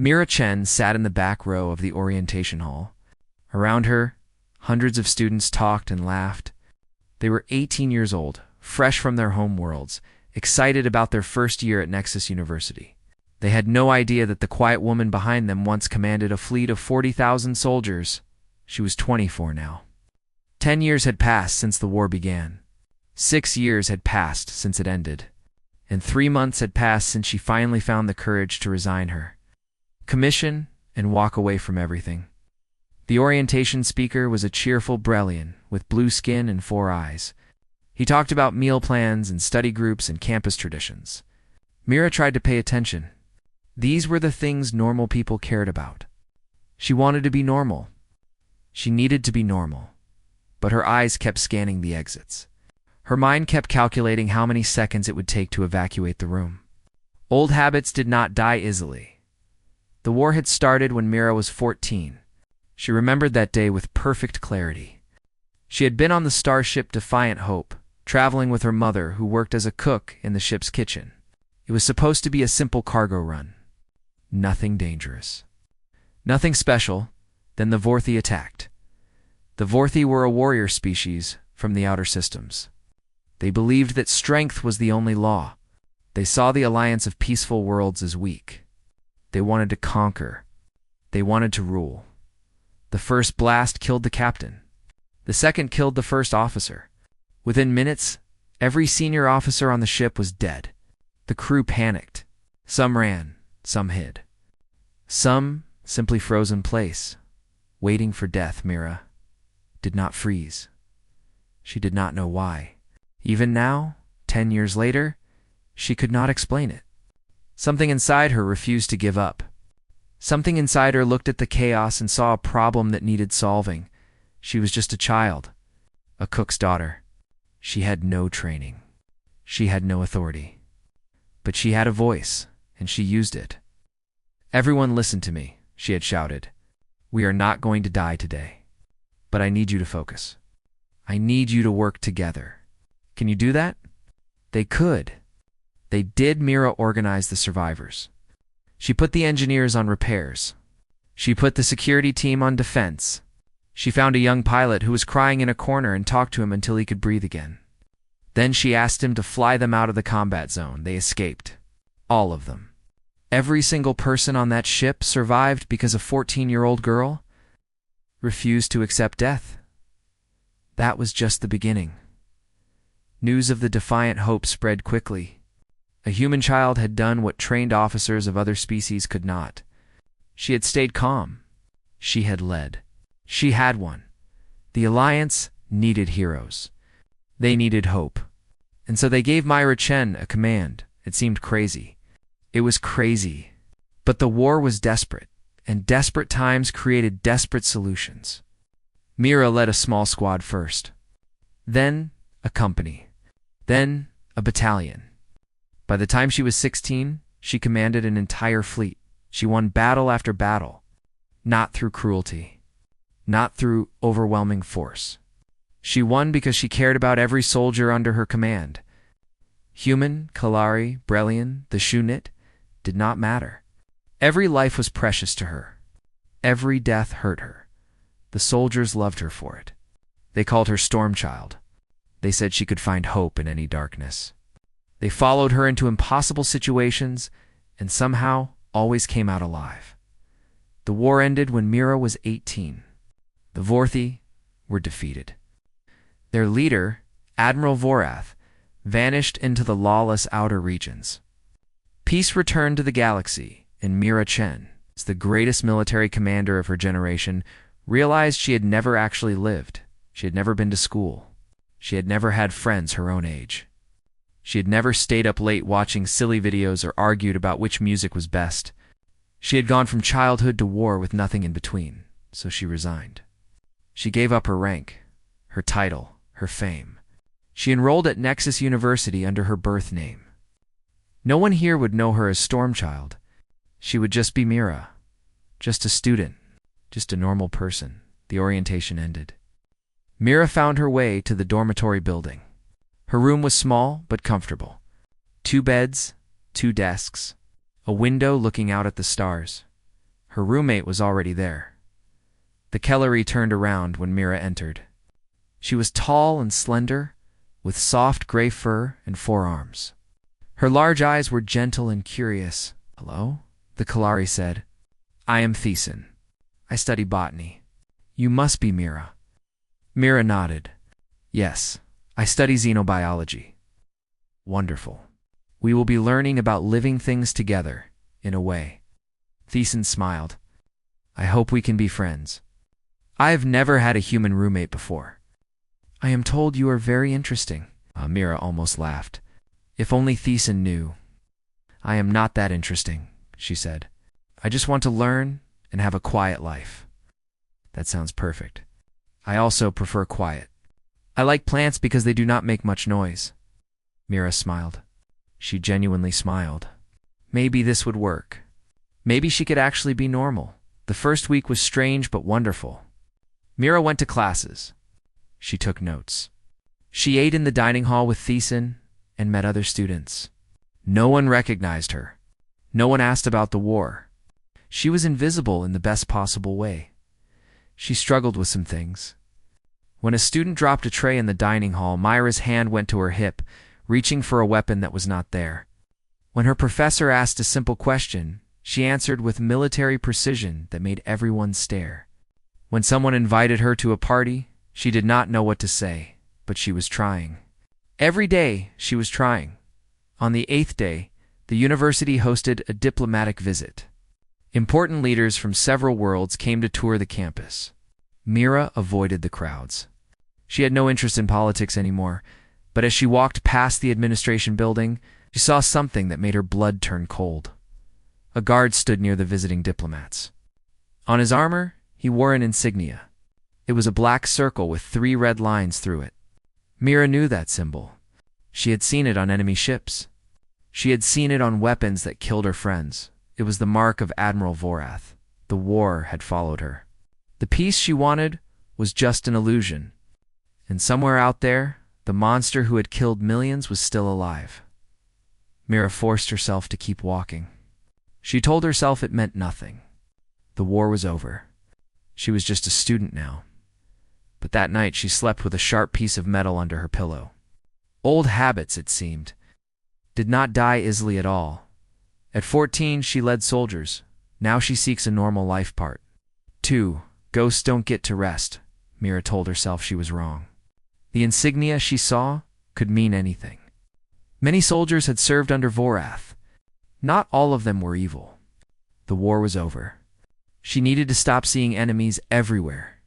Mira Chen sat in the back row of the orientation hall. Around her, hundreds of students talked and laughed. They were 18 years old, fresh from their home worlds, excited about their first year at Nexus University. They had no idea that the quiet woman behind them once commanded a fleet of 40,000 soldiers. She was 24 now. 10 years had passed since the war began. 6 years had passed since it ended. And 3 months had passed since she finally found the courage to resign her commission and walk away from everything. The orientation speaker was a cheerful Brellian with blue skin and 4 eyes. He talked about meal plans and study groups and campus traditions. Mira tried to pay attention. These were the things normal people cared about. She wanted to be normal. She needed to be normal. But her eyes kept scanning the exits. Her mind kept calculating how many seconds it would take to evacuate the room. Old habits did not die easily. The war had started when Mira was 14. She remembered that day with perfect clarity. She had been on the starship Defiant Hope, traveling with her mother, who worked as a cook in the ship's kitchen. It was supposed to be a simple cargo run. Nothing dangerous. Nothing special. Then the Vorthi attacked. The Vorthi were a warrior species from the outer systems. They believed that strength was the only law. They saw the alliance of peaceful worlds as weak. They wanted to conquer. They wanted to rule. The first blast killed the captain. The second killed the first officer. Within minutes, every senior officer on the ship was dead. The crew panicked. Some ran, some hid. Some simply froze in place, waiting for death. Mira did not freeze. She did not know why. Even now, 10 years later, she could not explain it. Something inside her refused to give up. Something inside her looked at the chaos and saw a problem that needed solving. She was just a child, a cook's daughter. She had no training. She had no authority. But she had a voice, and she used it. "Everyone listen to me," she had shouted. "We are not going to die today. But I need you to focus. I need you to work together. Can you do that?" They could. They did. Mira organized the survivors. She put the engineers on repairs. She put the security team on defense. She found a young pilot who was crying in a corner and talked to him until he could breathe again. Then she asked him to fly them out of the combat zone. They escaped. All of them. Every single person on that ship survived because a 14-year-old girl refused to accept death. That was just the beginning. News of the Defiant Hope spread quickly. A human child had done what trained officers of other species could not. She had stayed calm. She had led. She had won. The Alliance needed heroes. They needed hope. And so they gave Mira Chen a command. It seemed crazy. It was crazy. But the war was desperate, and desperate times created desperate solutions. Mira led a small squad first. Then a company. Then a battalion. By the time she was 16, she commanded an entire fleet. She won battle after battle. Not through cruelty. Not through overwhelming force. She won because she cared about every soldier under her command. Human, Kalari, Brellian, the Shunit, did not matter. Every life was precious to her. Every death hurt her. The soldiers loved her for it. They called her Stormchild. They said she could find hope in any darkness. They followed her into impossible situations and somehow always came out alive. The war ended when Mira was 18. The Vorthi were defeated. Their leader, Admiral Vorath, vanished into the lawless outer regions. Peace returned to the galaxy, and Mira Chen, as the greatest military commander of her generation, realized she had never actually lived. She had never been to school. She had never had friends her own age. She had never stayed up late watching silly videos or argued about which music was best. She had gone from childhood to war with nothing in between, so she resigned. She gave up her rank, her title, her fame. She enrolled at Nexus University under her birth name. No one here would know her as Stormchild. She would just be Mira, just a student, just a normal person. The orientation ended. Mira found her way to the dormitory building. Her room was small but comfortable. 2 beds, 2 desks, a window looking out at the stars. Her roommate was already there. The Kellery turned around when Mira entered. She was tall and slender, with soft gray fur and forearms. Her large eyes were gentle and curious. "Hello?" the Kellery said. "I am Thiessen. I study botany. You must be Mira." Mira nodded. "Yes, I study xenobiology." "Wonderful. We will be learning about living things together, in a way." Thiessen smiled. "I hope we can be friends. I have never had a human roommate before." "I am told you are very interesting." Mira almost laughed. If only Thiessen knew. "I am not that interesting," she said. "I just want to learn and have a quiet life." "That sounds perfect. I also prefer quiet. I like plants because they do not make much noise." Mira smiled. She genuinely smiled. Maybe this would work. Maybe she could actually be normal. The first week was strange but wonderful. Mira went to classes. She took notes. She ate in the dining hall with Thiessen and met other students. No one recognized her. No one asked about the war. She was invisible in the best possible way. She struggled with some things. When a student dropped a tray in the dining hall, Myra's hand went to her hip, reaching for a weapon that was not there. When her professor asked a simple question, she answered with military precision that made everyone stare. When someone invited her to a party, she did not know what to say, but she was trying. Every day, she was trying. On the 8th day, the university hosted a diplomatic visit. Important leaders from several worlds came to tour the campus. Mira avoided the crowds. She had no interest in politics anymore, but as she walked past the administration building, she saw something that made her blood turn cold. A guard stood near the visiting diplomats. On his armor, he wore an insignia. It was a black circle with 3 red lines through it. Mira knew that symbol. She had seen it on enemy ships. She had seen it on weapons that killed her friends. It was the mark of Admiral Vorath. The war had followed her. The peace she wanted was just an illusion. And somewhere out there, the monster who had killed millions was still alive. Mira forced herself to keep walking. She told herself it meant nothing. The war was over. She was just a student now. But that night she slept with a sharp piece of metal under her pillow. Old habits, it seemed, did not die easily at all. At 14, she led soldiers. Now she seeks a normal life part. 2. Ghosts don't get to rest. Mira told herself she was wrong. The insignia she saw could mean anything. Many soldiers had served under Vorath. Not all of them were evil. The war was over. She needed to stop seeing enemies everywhere.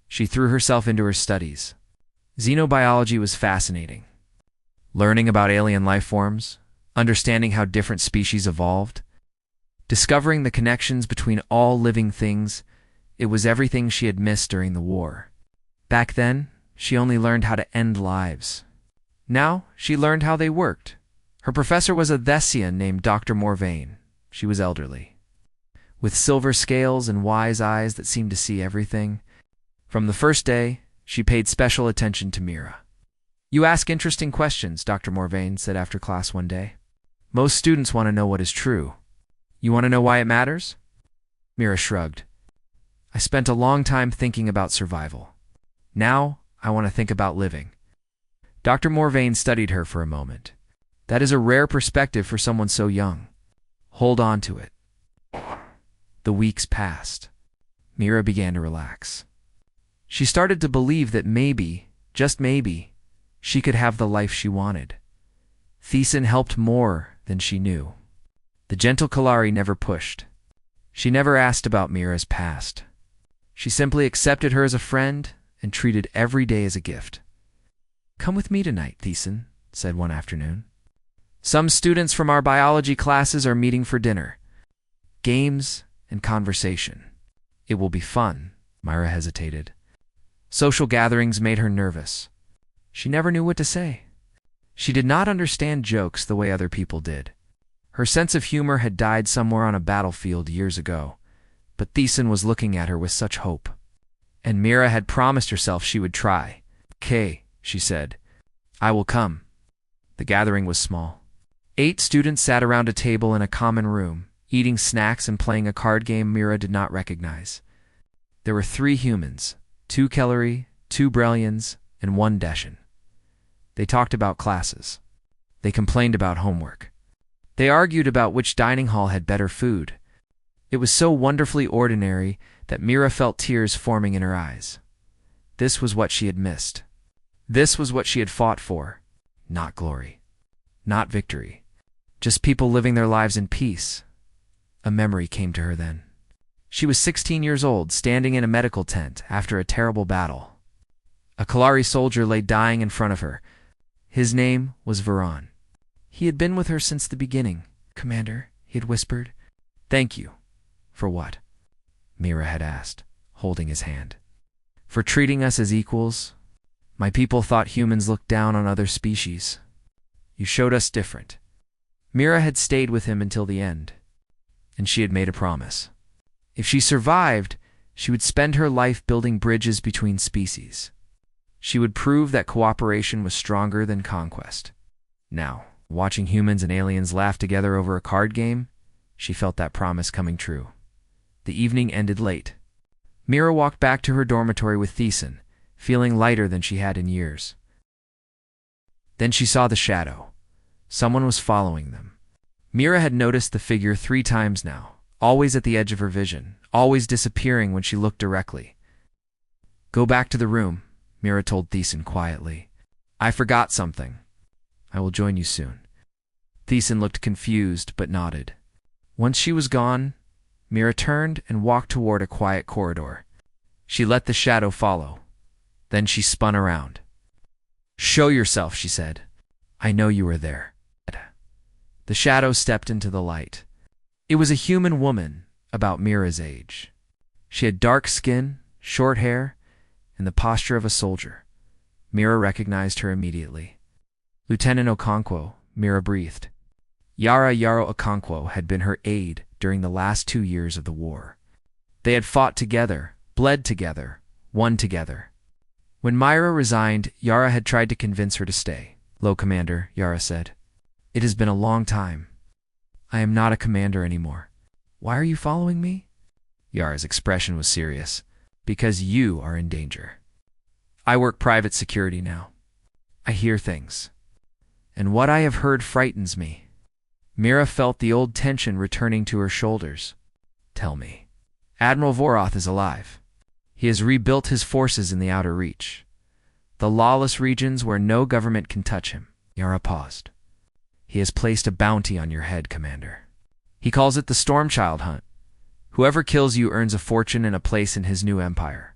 She threw herself into her studies. Xenobiology was fascinating. Learning about alien life forms, understanding how different species evolved, discovering the connections between all living things, it was everything she had missed during the war. Back then, she only learned how to end lives. Now, she learned how they worked. Her professor was a Thessian named Dr. Morvain. She was elderly, with silver scales and wise eyes that seemed to see everything. From the first day, she paid special attention to Mira. "You ask interesting questions," Dr. Morvain said after class one day. "Most students want to know what is true. You want to know why it matters?" Mira shrugged. "I spent a long time thinking about survival. Now, I want to think about living." Dr. Morvain studied her for a moment. "That is a rare perspective for someone so young. Hold on to it." The weeks passed. Mira began to relax. She started to believe that maybe, just maybe, she could have the life she wanted. Thiessen helped more than she knew. The gentle Kalari never pushed. She never asked about Mira's past. She simply accepted her as a friend and treated every day as a gift. "Come with me tonight," Thiessen said one afternoon. "Some students from our biology classes are meeting for dinner. Games and conversation. It will be fun." Mira hesitated. Social gatherings made her nervous. She never knew what to say. She did not understand jokes the way other people did. Her sense of humor had died somewhere on a battlefield years ago, but Thiessen was looking at her with such hope. And Mira had promised herself she would try. "Okay," she said. "I will come." The gathering was small. 8 students sat around a table in a common room, eating snacks and playing a card game Mira did not recognize. There were 3 humans, 2 Kellery, 2 Brellians, and 1 Deshan. They talked about classes. They complained about homework. They argued about which dining hall had better food. It was so wonderfully ordinary that Mira felt tears forming in her eyes. This was what she had missed. This was what she had fought for. Not glory. Not victory. Just people living their lives in peace. A memory came to her then. She was 16 years old, standing in a medical tent after a terrible battle. A Kalari soldier lay dying in front of her. His name was Varan. He had been with her since the beginning. "Commander," he had whispered. "Thank you." "For what?" Mira had asked, holding his hand. "For treating us as equals. My people thought humans looked down on other species. You showed us different." Mira had stayed with him until the end, and she had made a promise. If she survived, she would spend her life building bridges between species. She would prove that cooperation was stronger than conquest. Now, watching humans and aliens laugh together over a card game, she felt that promise coming true. The evening ended late. Mira walked back to her dormitory with Thiessen, feeling lighter than she had in years. Then she saw the shadow. Someone was following them. Mira had noticed the figure 3 times now, always at the edge of her vision, always disappearing when she looked directly. "Go back to the room," Mira told Thiessen quietly. "I forgot something. I will join you soon." Thiessen looked confused but nodded. Once she was gone, Mira turned and walked toward a quiet corridor. She let the shadow follow. Then she spun around. "Show yourself," she said. "I know you are there." The shadow stepped into the light. It was a human woman, about Mira's age. She had dark skin, short hair, and the posture of a soldier. Mira recognized her immediately. "Lieutenant Okonkwo," Mira breathed. Yara Okonkwo had been her aide during the last 2 years of the war. They had fought together, bled together, won together. When Myra resigned, Yara had tried to convince her to stay. "Lo, Commander," Yara said. "It has been a long time. I am not a commander anymore." "Why are you following me?" Yara's expression was serious. "Because you are in danger. I work private security now. I hear things. And what I have heard frightens me." Mira felt the old tension returning to her shoulders. "Tell me." "Admiral Voroth is alive. He has rebuilt his forces in the Outer Reach. The lawless regions where no government can touch him." Yara paused. "He has placed a bounty on your head, Commander. He calls it the Stormchild Hunt. Whoever kills you earns a fortune and a place in his new empire."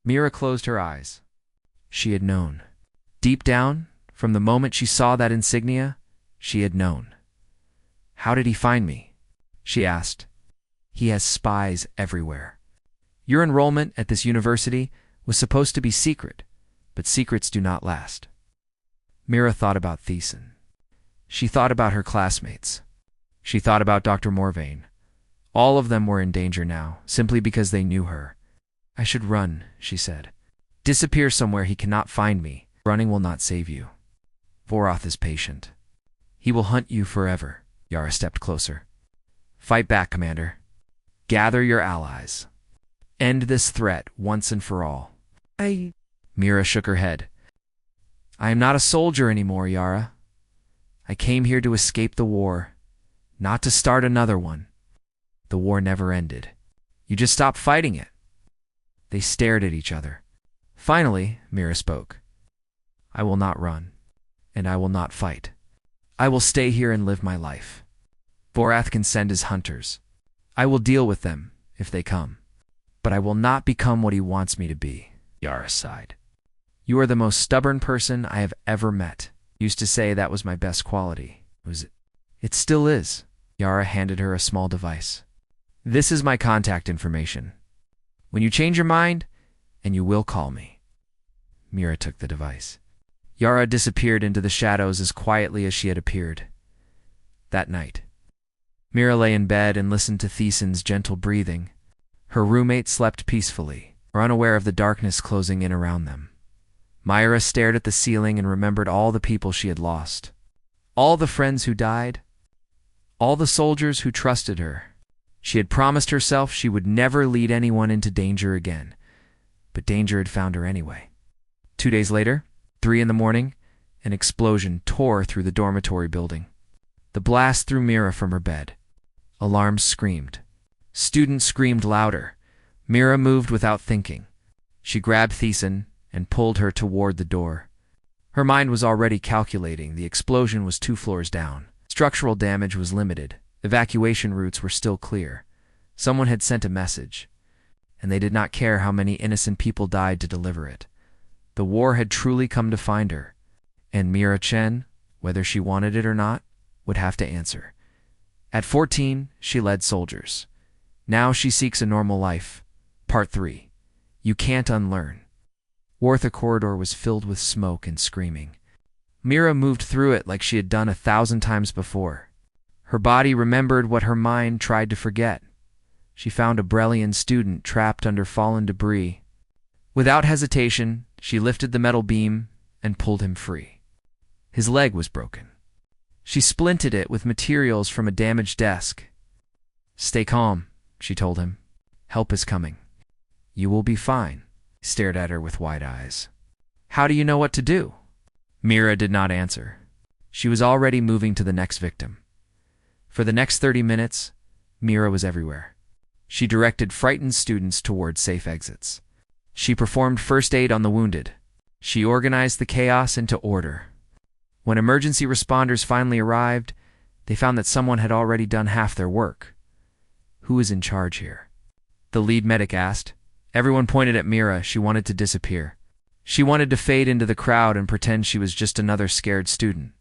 Mira closed her eyes. She had known. Deep down, from the moment she saw that insignia, she had known. "How did he find me?" she asked. "He has spies everywhere. Your enrollment at this university was supposed to be secret, but secrets do not last." Mira thought about Thiessen. She thought about her classmates. She thought about Dr. Morvain. All of them were in danger now, simply because they knew her. "I should run," she said. "Disappear somewhere he cannot find me. Running will not save you. Voroth is patient. He will hunt you forever." Yara stepped closer. "Fight back, Commander. Gather your allies. End this threat once and for all." Mira shook her head. "I am not a soldier anymore, Yara. I came here to escape the war, not to start another one. The war never ended. You just stopped fighting it." They stared at each other. Finally, Mira spoke. "I will not run, and I will not fight. I will stay here and live my life. Voroth can send his hunters. I will deal with them, if they come. But I will not become what he wants me to be." Yara sighed. "You are the most stubborn person I have ever met. Used to say that was my best quality. It still is." Yara handed her a small device. "This is my contact information. When you change your mind, and you will call me." Mira took the device. Yara disappeared into the shadows as quietly as she had appeared. That night, Mira lay in bed and listened to Thiessen's gentle breathing. Her roommate slept peacefully, unaware of the darkness closing in around them. Myra stared at the ceiling and remembered all the people she had lost. All the friends who died. all the soldiers who trusted her. She had promised herself she would never lead anyone into danger again, but danger had found her anyway. 2 days later, 3 in the morning, an explosion tore through the dormitory building. The blast threw Mira from her bed. Alarms screamed. Students screamed louder. Mira moved without thinking. She grabbed Thiessen and pulled her toward the door. Her mind was already calculating. The explosion was 2 floors down. Structural damage was limited. Evacuation routes were still clear. Someone had sent a message, and they did not care how many innocent people died to deliver it. The war had truly come to find her, and Mira Chen, whether she wanted it or not, would have to answer. At 14, she led soldiers. Now she seeks a normal life. Part 3. You can't unlearn. The corridor was filled with smoke and screaming. Mira moved through it like she had done 1,000 times before. Her body remembered what her mind tried to forget. She found a Brellian student trapped under fallen debris. Without hesitation, she lifted the metal beam and pulled him free. His leg was broken. She splinted it with materials from a damaged desk. "Stay calm," she told him. "Help is coming." "You will be fine." He stared at her with wide eyes. "How do you know what to do?" Mira did not answer. She was already moving to the next victim. For the next 30 minutes, Mira was everywhere. She directed frightened students toward safe exits. She performed first aid on the wounded. She organized the chaos into order. When emergency responders finally arrived, they found that someone had already done half their work. Who is in charge here? The lead medic asked. Everyone pointed at Mira. She wanted to disappear. She wanted to fade into the crowd and pretend she was just another scared student.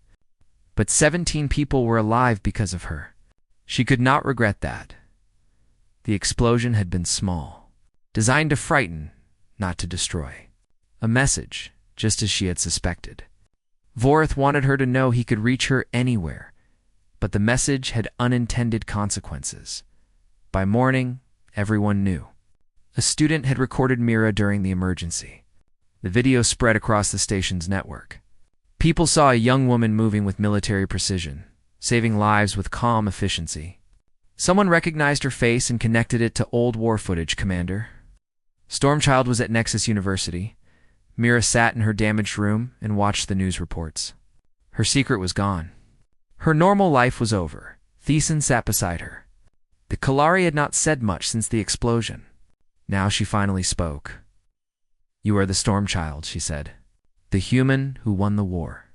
But 17 people were alive because of her. She could not regret that. The explosion had been small, designed to frighten, not to destroy. A message, just as she had suspected. Vorth wanted her to know he could reach her anywhere, but the message had unintended consequences. By morning, everyone knew. A student had recorded Mira during the emergency. The video spread across the station's network. People saw a young woman moving with military precision, saving lives with calm efficiency. Someone recognized her face and connected it to old war footage, Commander. Stormchild was at Nexus University. Mira sat in her damaged room and watched the news reports. Her secret was gone. Her normal life was over. Thiessen sat beside her. The Kalari had not said much since the explosion. Now she finally spoke. "You are the Stormchild," she said. "The human who won the war."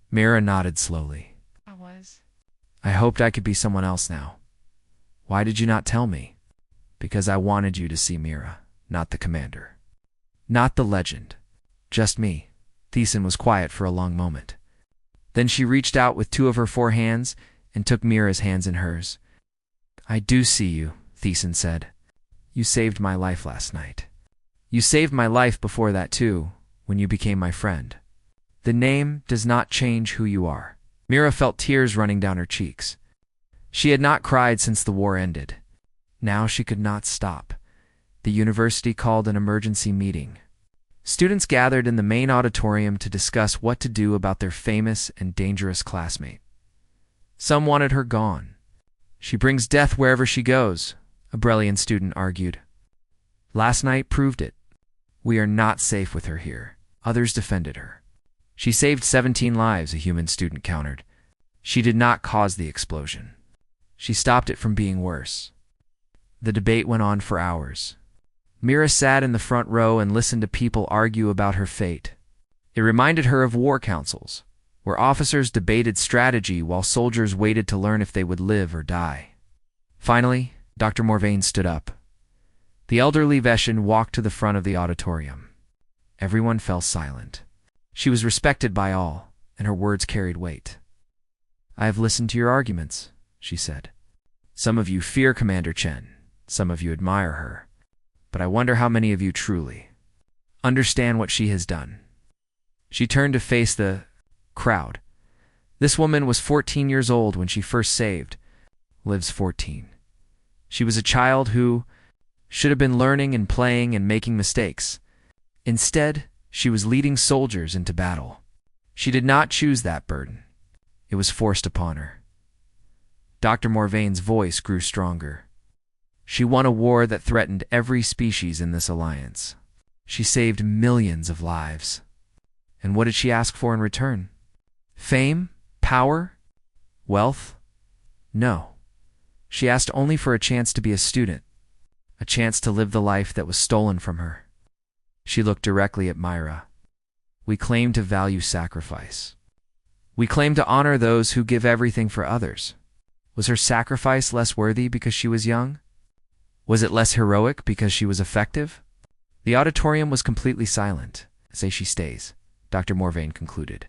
Mira nodded slowly. I was. "I hoped I could be someone else now. Why did you not tell me?" "Because I wanted you to see Mira, not the commander. Not the legend. Just me." Thiessen was quiet for a long moment. Then she reached out with 2 of her 4 hands and took Mira's hands in hers. "I do see you," Thiessen said. "You saved my life last night. You saved my life before that too, when you became my friend. The name does not change who you are." Mira felt tears running down her cheeks. She had not cried since the war ended. Now she could not stop. The university called an emergency meeting. Students gathered in the main auditorium to discuss what to do about their famous and dangerous classmate. Some wanted her gone. "She brings death wherever she goes," a Brellian student argued. "Last night proved it. We are not safe with her here." Others defended her. "She saved 17 lives," a human student countered. "She did not cause the explosion. She stopped it from being worse." The debate went on for hours. Mira sat in the front row and listened to people argue about her fate. It reminded her of war councils, where officers debated strategy while soldiers waited to learn if they would live or die. Finally, Dr. Morvain stood up. The elderly Veshin walked to the front of the auditorium. Everyone fell silent. She was respected by all, and her words carried weight. "I have listened to your arguments," she said. "Some of you fear Commander Chen. Some of you admire her. But I wonder how many of you truly understand what she has done." She turned to face the crowd. This woman was 14 years old when she first saved. Lives 14. She was a child who should have been learning and playing and making mistakes. Instead, she was leading soldiers into battle. She did not choose that burden. It was forced upon her. Dr. Morvain's voice grew stronger. She won a war that threatened every species in this alliance. She saved millions of lives. And what did she ask for in return? Fame? Power? Wealth? No. She asked only for a chance to be a student, a chance to live the life that was stolen from her. She looked directly at Myra. We claim to value sacrifice. We claim to honor those who give everything for others. Was her sacrifice less worthy because she was young? Was it less heroic because she was effective? The auditorium was completely silent. Say she stays, Dr. Morvain concluded.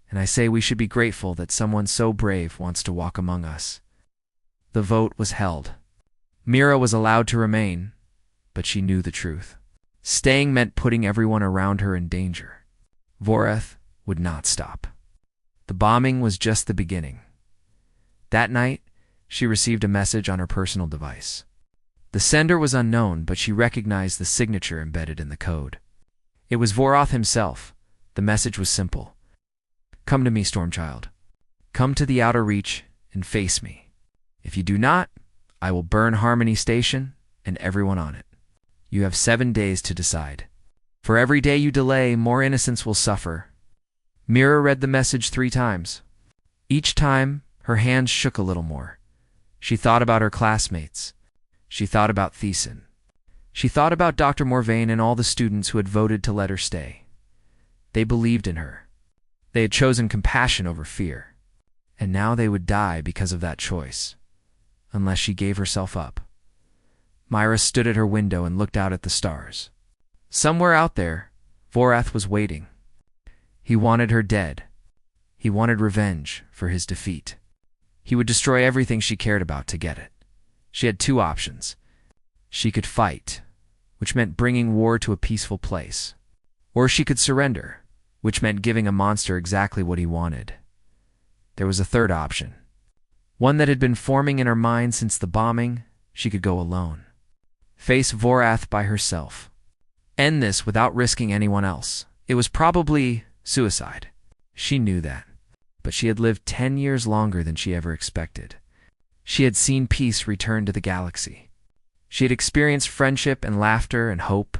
And I say we should be grateful that someone so brave wants to walk among us. The vote was held. Mira was allowed to remain, but she knew the truth. Staying meant putting everyone around her in danger. Vorath would not stop. The bombing was just the beginning. That night, she received a message on her personal device. The sender was unknown, but she recognized the signature embedded in the code. It was Vorath himself. The message was simple. Come to me, Stormchild. Come to the outer reach and face me. If you do not, I will burn Harmony Station and everyone on it. You have 7 days to decide. For every day you delay, more innocents will suffer. Mira read the message 3 times. Each time, her hands shook a little more. She thought about her classmates. She thought about Thiessen. She thought about Dr. Morvain and all the students who had voted to let her stay. They believed in her. They had chosen compassion over fear. And now they would die because of that choice, unless she gave herself up. Myra stood at her window and looked out at the stars. Somewhere out there, Vorath was waiting. He wanted her dead. He wanted revenge for his defeat. He would destroy everything she cared about to get it. She had 2 options. She could fight, which meant bringing war to a peaceful place. Or she could surrender, which meant giving a monster exactly what he wanted. There was a third option. One that had been forming in her mind since the bombing. She could go alone. Face Vorath by herself. End this without risking anyone else. It was probably suicide. She knew that. But she had lived 10 years longer than she ever expected. She had seen peace return to the galaxy. She had experienced friendship and laughter and hope.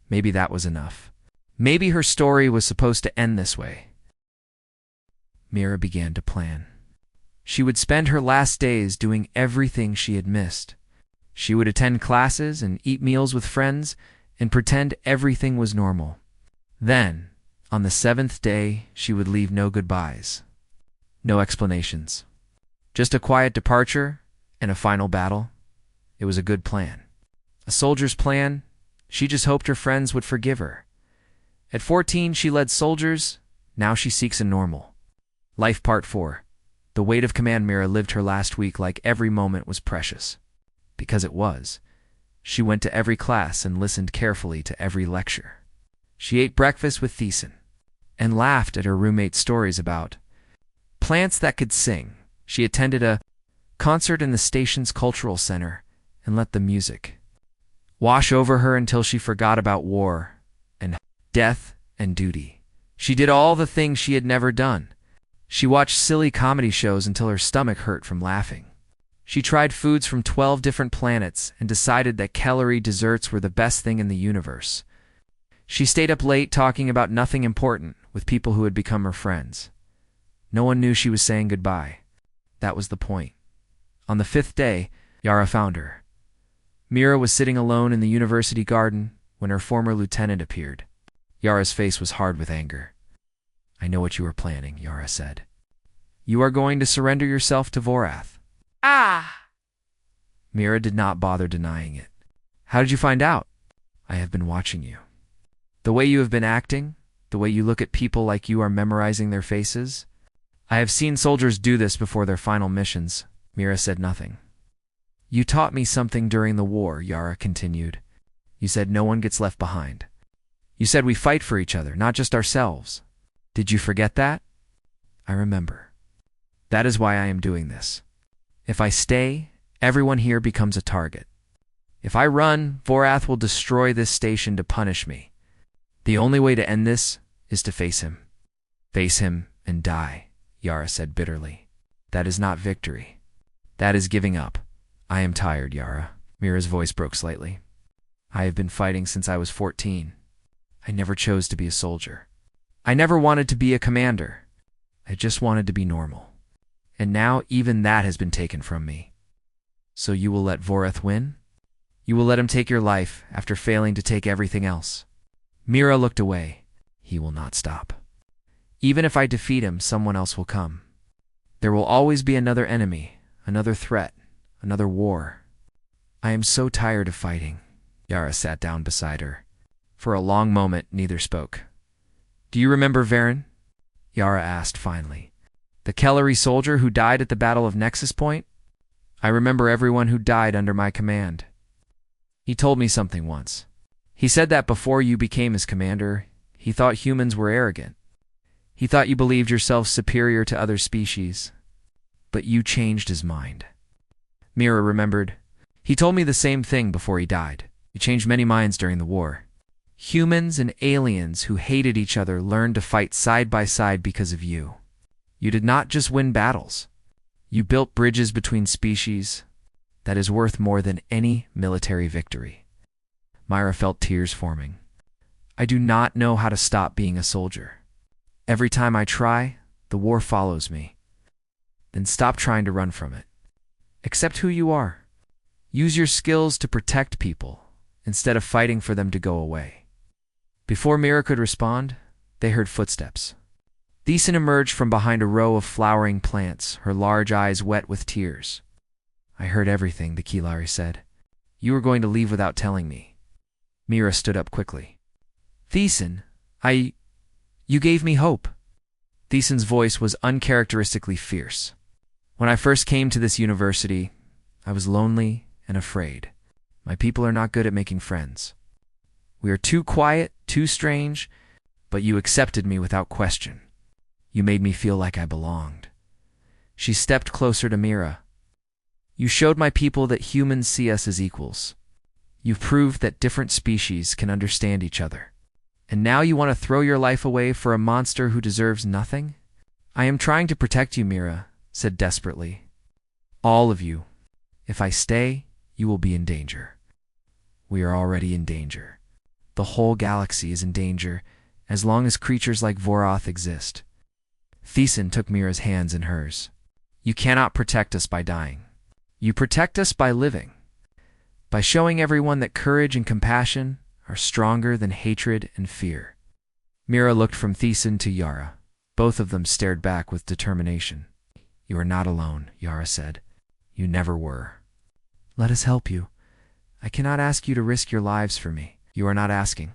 Maybe that was enough. Maybe her story was supposed to end this way. Mira began to plan. She would spend her last days doing everything she had missed. She would attend classes and eat meals with friends and pretend everything was normal. Then, on the 7th day, she would leave no goodbyes. No explanations. Just a quiet departure and a final battle. It was a good plan. A soldier's plan. She just hoped her friends would forgive her. At 14, she led soldiers. Now she seeks a normal. Life Part 4. The weight of command. Mira lived her last week like every moment was precious. Because it was. She went to every class and listened carefully to every lecture. She ate breakfast with Thiessen and laughed at her roommate's stories about plants that could sing. She attended a concert in the station's cultural center and let the music wash over her until she forgot about war and death and duty. She did all the things she had never done. She watched silly comedy shows until her stomach hurt from laughing. She tried foods from 12 different planets and decided that calorie desserts were the best thing in the universe. She stayed up late talking about nothing important with people who had become her friends. No one knew she was saying goodbye. That was the point. On the 5th day, Yara found her. Mira was sitting alone in the university garden when her former lieutenant appeared. Yara's face was hard with anger. I know what you are planning, Yara said. You are going to surrender yourself to Vorath. Ah! Mira did not bother denying it. How did you find out? I have been watching you. The way you have been acting, the way you look at people like you are memorizing their faces. I have seen soldiers do this before their final missions. Mira said nothing. You taught me something during the war, Yara continued. You said no one gets left behind. You said we fight for each other, not just ourselves. Did you forget that? I remember. That is why I am doing this. If I stay, everyone here becomes a target. If I run, Vorath will destroy this station to punish me. The only way to end this is to face him. Face him and die, Yara said bitterly. That is not victory. That is giving up. I am tired, Yara. Mira's voice broke slightly. I have been fighting since I was 14. I never chose to be a soldier. I never wanted to be a commander. I just wanted to be normal. And now even that has been taken from me. So you will let Voreth win? You will let him take your life after failing to take everything else? Mira looked away. He will not stop. Even if I defeat him, someone else will come. There will always be another enemy, another threat, another war. I am so tired of fighting. Yara sat down beside her. For a long moment, neither spoke. Do you remember Varen? Yara asked finally. The Kellery soldier who died at the Battle of Nexus Point? I remember everyone who died under my command. He told me something once. He said that before you became his commander, he thought humans were arrogant. He thought you believed yourself superior to other species. But you changed his mind. Mira remembered. He told me the same thing before he died. You changed many minds during the war. Humans and aliens who hated each other learned to fight side by side because of you. You did not just win battles. You built bridges between species that is worth more than any military victory. Myra felt tears forming. I do not know how to stop being a soldier. Every time I try, the war follows me. Then stop trying to run from it. Accept who you are. Use your skills to protect people instead of fighting for them to go away. Before Mira could respond, they heard footsteps. Thiessen emerged from behind a row of flowering plants, her large eyes wet with tears. I heard everything, the Kilari said. You were going to leave without telling me. Mira stood up quickly. Thiessen, you gave me hope. Thiessen's voice was uncharacteristically fierce. When I first came to this university, I was lonely and afraid. My people are not good at making friends. We are too quiet, too strange, but you accepted me without question. You made me feel like I belonged. She stepped closer to Mira. You showed my people that humans see us as equals. You've proved that different species can understand each other. And now you want to throw your life away for a monster who deserves nothing? I am trying to protect you, Mira said desperately. All of you. If I stay, you will be in danger. We are already in danger. The whole galaxy is in danger as long as creatures like Voroth exist. Thiessen took Mira's hands in hers. You cannot protect us by dying. You protect us by living. By showing everyone that courage and compassion are stronger than hatred and fear. Mira looked from Thiessen to Yara. Both of them stared back with determination. You are not alone, Yara said. You never were. Let us help you. I cannot ask you to risk your lives for me. You are not asking.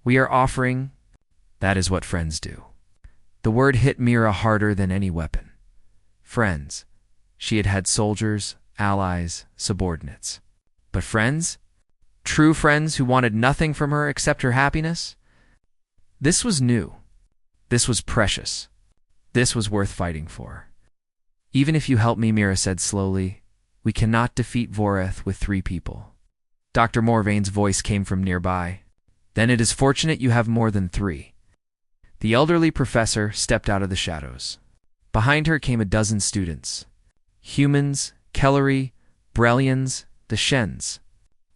We are offering. That is what friends do. The word hit Mira harder than any weapon. Friends. She had had soldiers, allies, subordinates. But friends? True friends who wanted nothing from her except her happiness? This was new. This was precious. This was worth fighting for. Even if you help me, Mira said slowly, we cannot defeat Voreth with 3 people. Dr. Morvain's voice came from nearby. Then it is fortunate you have more than 3. The elderly professor stepped out of the shadows. Behind her came a dozen students. Humans, Kellery, Brellians, the Shens.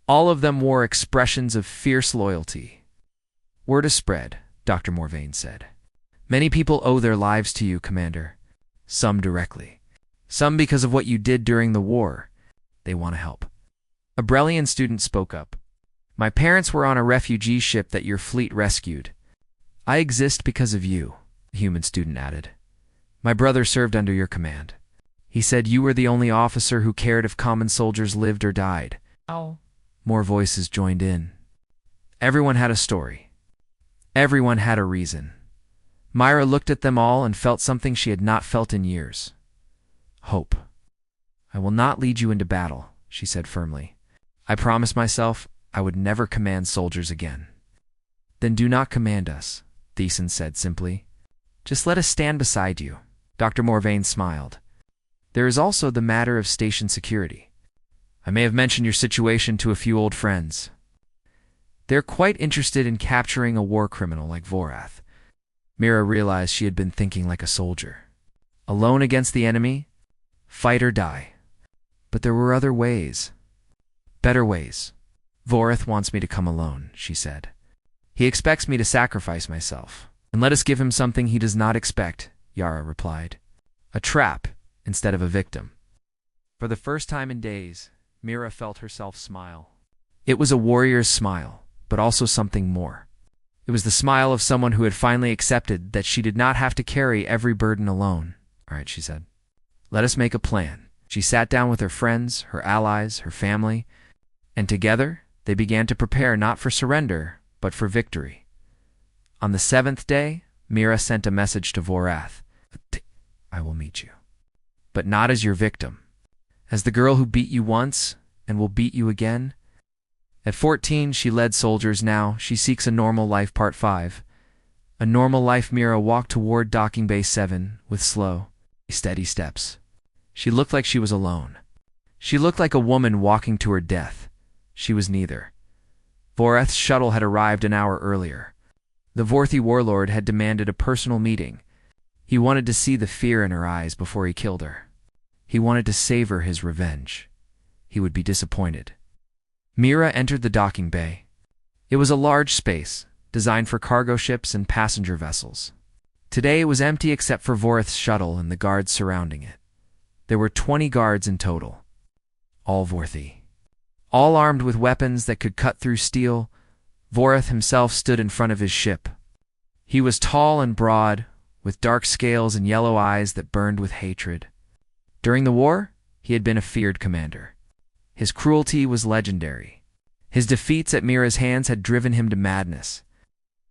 All of them wore expressions of fierce loyalty. Word is spread, Dr. Morvain said. Many people owe their lives to you, Commander. Some directly. Some because of what you did during the war. They want to help. A Brellian student spoke up. My parents were on a refugee ship that your fleet rescued. I exist because of you, the human student added. My brother served under your command. He said you were the only officer who cared if common soldiers lived or died. Oh. More voices joined in. Everyone had a story. Everyone had a reason. Myra looked at them all and felt something she had not felt in years. Hope. I will not lead you into battle, she said firmly. I promised myself I would never command soldiers again. Then do not command us, Thiessen said simply. Just let us stand beside you. Dr. Morvain smiled. There is also the matter of station security. I may have mentioned your situation to a few old friends. They're quite interested in capturing a war criminal like Vorath. Mira realized she had been thinking like a soldier. Alone against the enemy? Fight or die. But there were other ways. Better ways. Vorith wants me to come alone, she said. He expects me to sacrifice myself. And let us give him something he does not expect, Yara replied. A trap instead of a victim. For the first time in days, Mira felt herself smile. It was a warrior's smile, but also something more. It was the smile of someone who had finally accepted that she did not have to carry every burden alone. All right, she said. Let us make a plan. She sat down with her friends, her allies, her family, and together they began to prepare not for surrender, but for victory. On the 7th day, Mira sent a message to Vorath. I will meet you. But not as your victim. As the girl who beat you once and will beat you again. At 14, she led soldiers. Now she seeks a normal life. Part 5. A normal life. Mira walked toward docking bay 7 with slow, steady steps. She looked like she was alone. She looked like a woman walking to her death. She was neither. Vorath's shuttle had arrived an hour earlier. The Vorthi warlord had demanded a personal meeting. He wanted to see the fear in her eyes before he killed her. He wanted to savor his revenge. He would be disappointed. Mira entered the docking bay. It was a large space, designed for cargo ships and passenger vessels. Today it was empty except for Vorath's shuttle and the guards surrounding it. There were 20 guards in total. All Vorthi. All armed with weapons that could cut through steel. Vorath himself stood in front of his ship. He was tall and broad, with dark scales and yellow eyes that burned with hatred. During the war, he had been a feared commander. His cruelty was legendary. His defeats at Mira's hands had driven him to madness.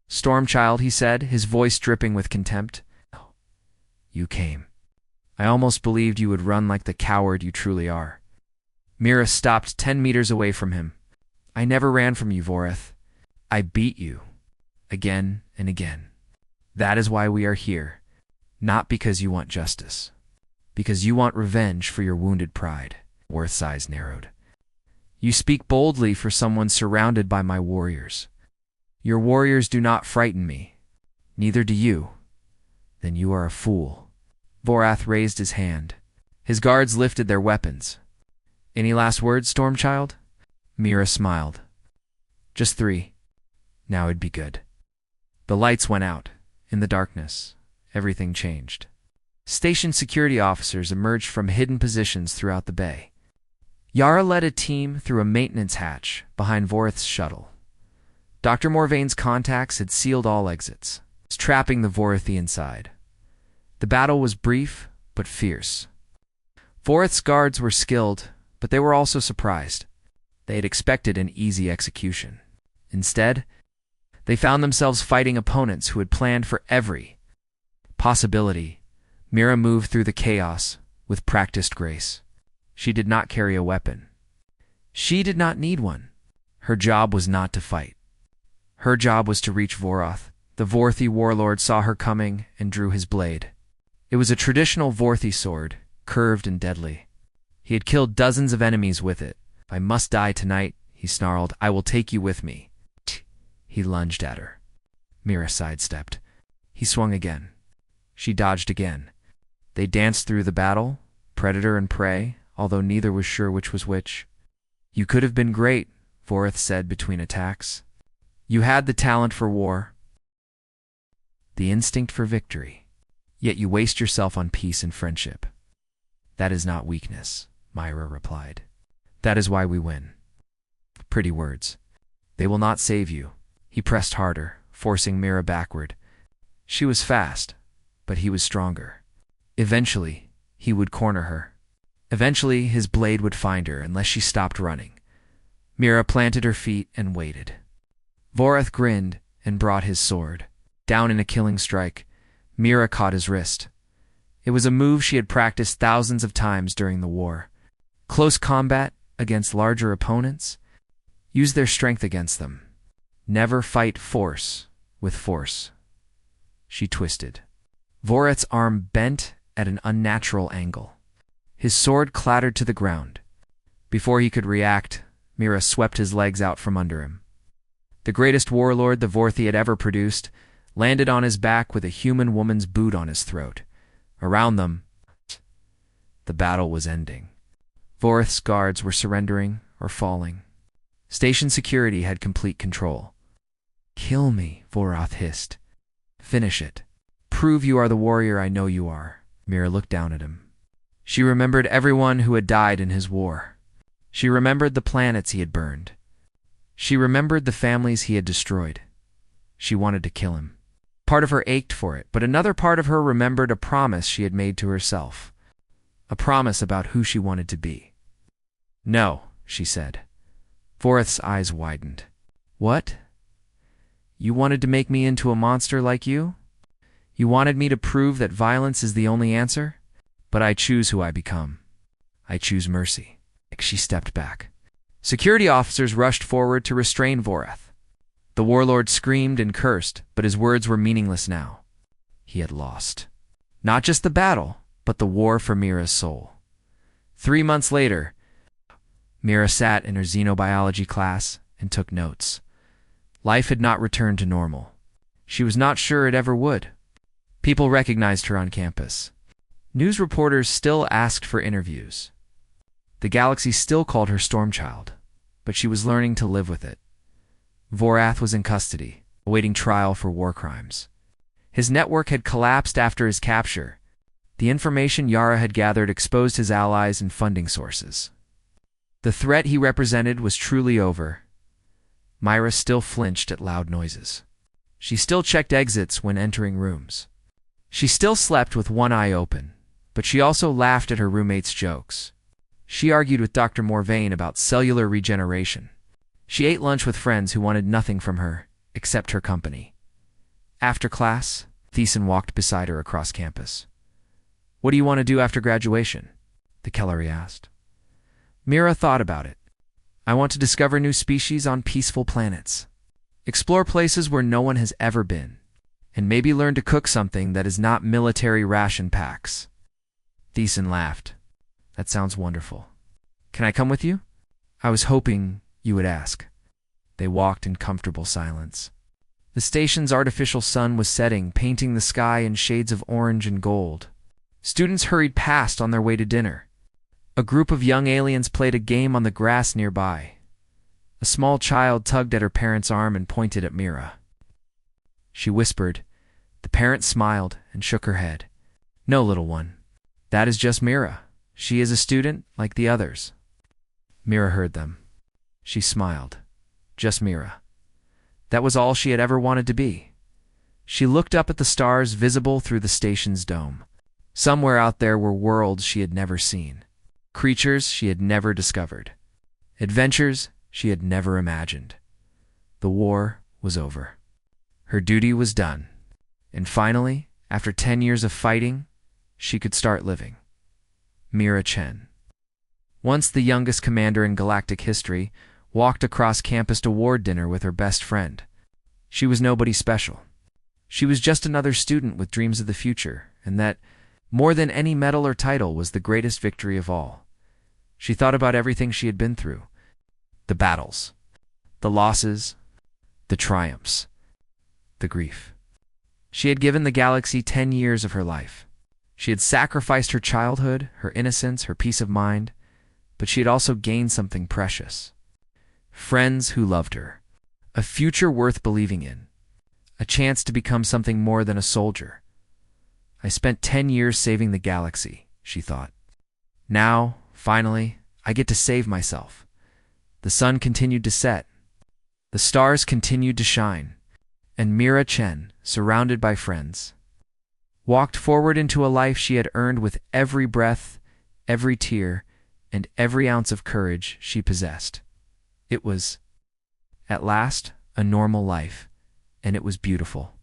Stormchild, he said, his voice dripping with contempt. You came. I almost believed you would run like the coward you truly are. Mira stopped 10 meters away from him. I never ran from you, Vorath. I beat you. Again and again. That is why we are here. Not because you want justice. Because you want revenge for your wounded pride. Vorath's eyes narrowed. You speak boldly for someone surrounded by my warriors. Your warriors do not frighten me. Neither do you. Then you are a fool. Vorath raised his hand. His guards lifted their weapons. Any last words, Stormchild? Mira smiled. Just 3. Now it'd be good. The lights went out. In the darkness, everything changed. Station security officers emerged from hidden positions throughout the bay. Yara led a team through a maintenance hatch behind Vorath's shuttle. Dr. Morvain's contacts had sealed all exits, trapping the Vorathi inside. The battle was brief, but fierce. Vorath's guards were skilled, but they were also surprised. They had expected an easy execution. Instead, they found themselves fighting opponents who had planned for every possibility. Mira moved through the chaos with practiced grace. She did not carry a weapon. She did not need one. Her job was not to fight. Her job was to reach Vorath. The Vorthi warlord saw her coming and drew his blade. It was a traditional Vorthi sword, curved and deadly. He had killed dozens of enemies with it. If I must die tonight, he snarled, I will take you with me. He lunged at her. Mira sidestepped. He swung again. She dodged again. They danced through the battle, predator and prey, although neither was sure which was which. You could have been great, Vorath said between attacks. You had the talent for war, the instinct for victory, yet you waste yourself on peace and friendship. That is not weakness, Mira replied. That is why we win. Pretty words. They will not save you. He pressed harder, forcing Mira backward. She was fast, but he was stronger. Eventually, he would corner her. Eventually, his blade would find her unless she stopped running. Mira planted her feet and waited. Vorath grinned and brought his sword. Down in a killing strike, Mira caught his wrist. It was a move she had practiced thousands of times during the war. Close combat against larger opponents. Use their strength against them. Never fight force with force. She twisted. Vorath's arm bent at an unnatural angle. His sword clattered to the ground. Before he could react, Mira swept his legs out from under him. The greatest warlord the Vorthi had ever produced landed on his back with a human woman's boot on his throat. Around them, the battle was ending. Voreth's guards were surrendering or falling. Station security had complete control. "Kill me," Voreth hissed. "Finish it. Prove you are the warrior I know you are." Mira looked down at him. She remembered everyone who had died in his war. She remembered the planets he had burned. She remembered the families he had destroyed. She wanted to kill him. Part of her ached for it, but another part of her remembered a promise she had made to herself. A promise about who she wanted to be. "No," she said. Voreth's eyes widened. "What? You wanted to make me into a monster like you? You wanted me to prove that violence is the only answer? But I choose who I become. I choose mercy." She stepped back. Security officers rushed forward to restrain Voreth. The warlord screamed and cursed, but his words were meaningless now. He had lost. Not just the battle, but the war for Mira's soul. 3 months later, Mira sat in her xenobiology class and took notes. Life had not returned to normal. She was not sure it ever would. People recognized her on campus. News reporters still asked for interviews. The galaxy still called her Stormchild, but she was learning to live with it. Voreth was in custody, awaiting trial for war crimes. His network had collapsed after his capture. The information Yara had gathered exposed his allies and funding sources. The threat he represented was truly over. Myra still flinched at loud noises. She still checked exits when entering rooms. She still slept with one eye open, but she also laughed at her roommates' jokes. She argued with Dr. Morvain about cellular regeneration. She ate lunch with friends who wanted nothing from her except her company. After class, Thiessen walked beside her across campus. "What do you want to do after graduation?" the Kellery asked. Mira thought about it. "I want to discover new species on peaceful planets. Explore places where no one has ever been. And maybe learn to cook something that is not military ration packs." Thiessen laughed. "That sounds wonderful. Can I come with you?" "I was hoping you would ask." They walked in comfortable silence. The station's artificial sun was setting, painting the sky in shades of orange and gold. Students hurried past on their way to dinner. A group of young aliens played a game on the grass nearby. A small child tugged at her parent's arm and pointed at Mira. She whispered. The parent smiled and shook her head. "No, little one. That is just Mira. She is a student like the others." Mira heard them. She smiled. Just Mira. That was all she had ever wanted to be. She looked up at the stars visible through the station's dome. Somewhere out there were worlds she had never seen. Creatures she had never discovered. Adventures she had never imagined. The war was over. Her duty was done. And finally, after 10 years of fighting, she could start living. Mira Chen. Once the youngest commander in galactic history, walked across campus to award dinner with her best friend. She was nobody special. She was just another student with dreams of the future, and that, more than any medal or title, was the greatest victory of all. She thought about everything she had been through. The battles, the losses, the triumphs, the grief. She had given the galaxy 10 years of her life. She had sacrificed her childhood, her innocence, her peace of mind, but she had also gained something precious. Friends who loved her. A future worth believing in. A chance to become something more than a soldier. I spent 10 years saving the galaxy, she thought. Now, finally, I get to save myself. The sun continued to set. The stars continued to shine. And Mira Chen, surrounded by friends, walked forward into a life she had earned with every breath, every tear, and every ounce of courage she possessed. It was, at last, a normal life, and it was beautiful.